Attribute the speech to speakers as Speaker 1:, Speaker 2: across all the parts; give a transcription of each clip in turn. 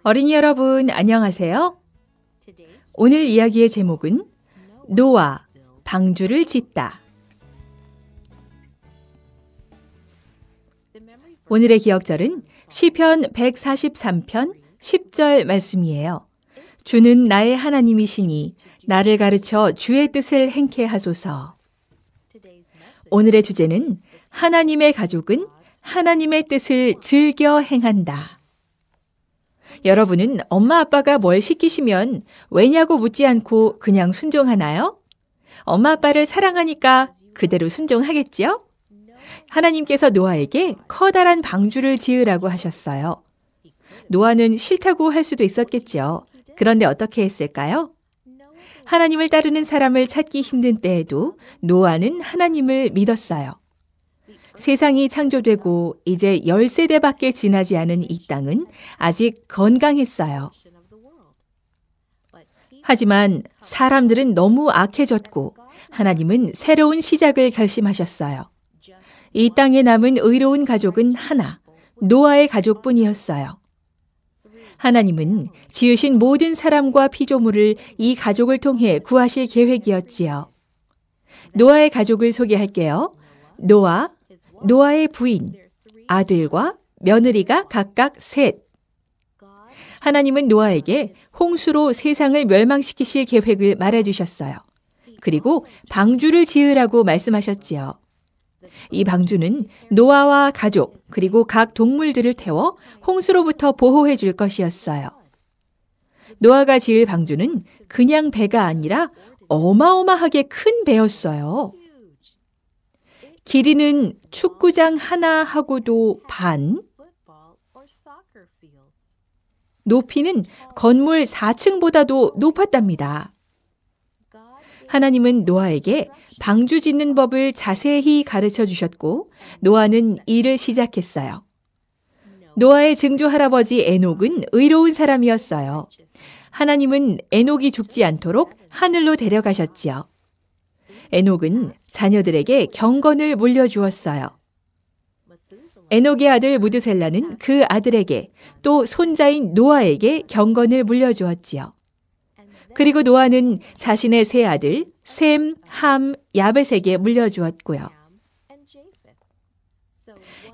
Speaker 1: 어린이 여러분, 안녕하세요. 오늘 이야기의 제목은 노아, 방주를 짓다. 오늘의 기억절은 시편 143편 10절 말씀이에요. 주는 나의 하나님이시니 나를 가르쳐 주의 뜻을 행케 하소서. 오늘의 주제는 하나님의 가족은 하나님의 뜻을 즐겨 행한다. 여러분은 엄마 아빠가 뭘 시키시면 왜냐고 묻지 않고 그냥 순종하나요? 엄마 아빠를 사랑하니까 그대로 순종하겠지요? 하나님께서 노아에게 커다란 방주를 지으라고 하셨어요. 노아는 싫다고 할 수도 있었겠죠. 그런데 어떻게 했을까요? 하나님을 따르는 사람을 찾기 힘든 때에도 노아는 하나님을 믿었어요. 세상이 창조되고 이제 10세대밖에 지나지 않은 이 땅은 아직 건강했어요. 하지만 사람들은 너무 악해졌고 하나님은 새로운 시작을 결심하셨어요. 이 땅에 남은 의로운 가족은 하나, 노아의 가족뿐이었어요. 하나님은 지으신 모든 사람과 피조물을 이 가족을 통해 구하실 계획이었지요. 노아의 가족을 소개할게요. 노아, 노아의 부인, 아들과 며느리가 각각 셋. 하나님은 노아에게 홍수로 세상을 멸망시키실 계획을 말해주셨어요. 그리고 방주를 지으라고 말씀하셨지요. 이 방주는 노아와 가족 그리고 각 동물들을 태워 홍수로부터 보호해 줄 것이었어요. 노아가 지을 방주는 그냥 배가 아니라 어마어마하게 큰 배였어요. 길이는 축구장 하나하고도 반, 높이는 건물 4층보다도 높았답니다. 하나님은 노아에게 방주 짓는 법을 자세히 가르쳐 주셨고 노아는 일을 시작했어요. 노아의 증조 할아버지 에녹은 의로운 사람이었어요. 하나님은 에녹이 죽지 않도록 하늘로 데려가셨지요. 에녹은 자녀들에게 경건을 물려주었어요. 에녹의 아들 무드셀라는 그 아들에게 또 손자인 노아에게 경건을 물려주었지요. 그리고 노아는 자신의 세 아들 셈, 함, 야벳에게 물려주었고요.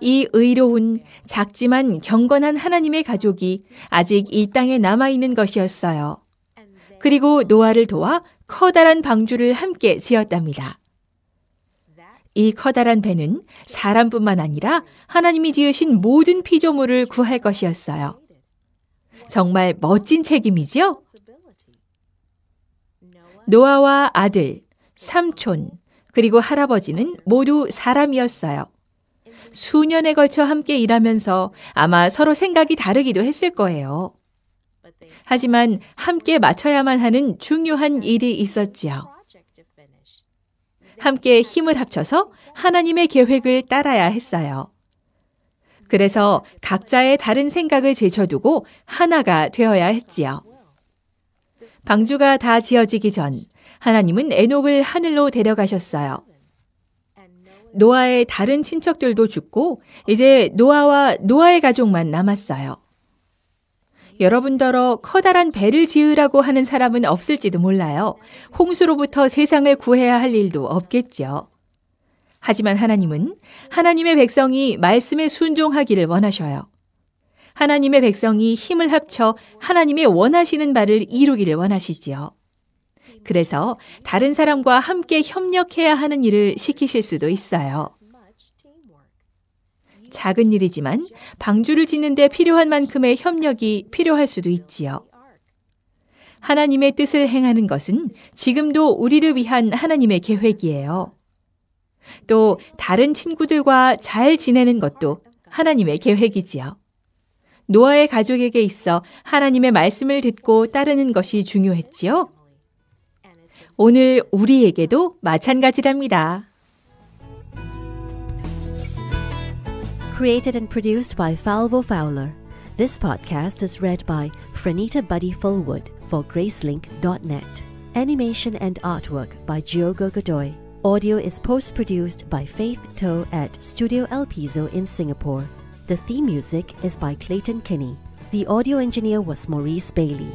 Speaker 1: 이 의로운 작지만 경건한 하나님의 가족이 아직 이 땅에 남아있는 것이었어요. 그리고 노아를 도와 커다란 방주를 함께 지었답니다. 이 커다란 배는 사람뿐만 아니라 하나님이 지으신 모든 피조물을 구할 것이었어요. 정말 멋진 책임이지요? 노아와 아들, 삼촌, 그리고 할아버지는 모두 사람이었어요. 수년에 걸쳐 함께 일하면서 아마 서로 생각이 다르기도 했을 거예요. 하지만 함께 마쳐야만 하는 중요한 일이 있었지요. 함께 힘을 합쳐서 하나님의 계획을 따라야 했어요. 그래서 각자의 다른 생각을 제쳐두고 하나가 되어야 했지요. 방주가 다 지어지기 전 하나님은 에녹을 하늘로 데려가셨어요. 노아의 다른 친척들도 죽고 이제 노아와 노아의 가족만 남았어요. 여러분더러 커다란 배를 지으라고 하는 사람은 없을지도 몰라요. 홍수로부터 세상을 구해야 할 일도 없겠죠. 하지만 하나님은 하나님의 백성이 말씀에 순종하기를 원하셔요. 하나님의 백성이 힘을 합쳐 하나님의 원하시는 바를 이루기를 원하시지요. 그래서 다른 사람과 함께 협력해야 하는 일을 시키실 수도 있어요. 작은 일이지만 방주를 짓는 데 필요한 만큼의 협력이 필요할 수도 있지요. 하나님의 뜻을 행하는 것은 지금도 우리를 위한 하나님의 계획이에요. 또 다른 친구들과 잘 지내는 것도 하나님의 계획이지요. 노아의 가족에게 있어 하나님의 말씀을 듣고 따르는 것이 중요했지요. 오늘 우리에게도 마찬가지랍니다.
Speaker 2: Created and produced by Falvo Fowler. This podcast is read by Franita Buddy Fullwood for Gracelink.net. Animation and artwork by Diogo Godoy. Audio is post-produced by Faith To at Studio El Piso in Singapore. The theme music is by Clayton Kinney. The audio engineer was Maurice Bailey.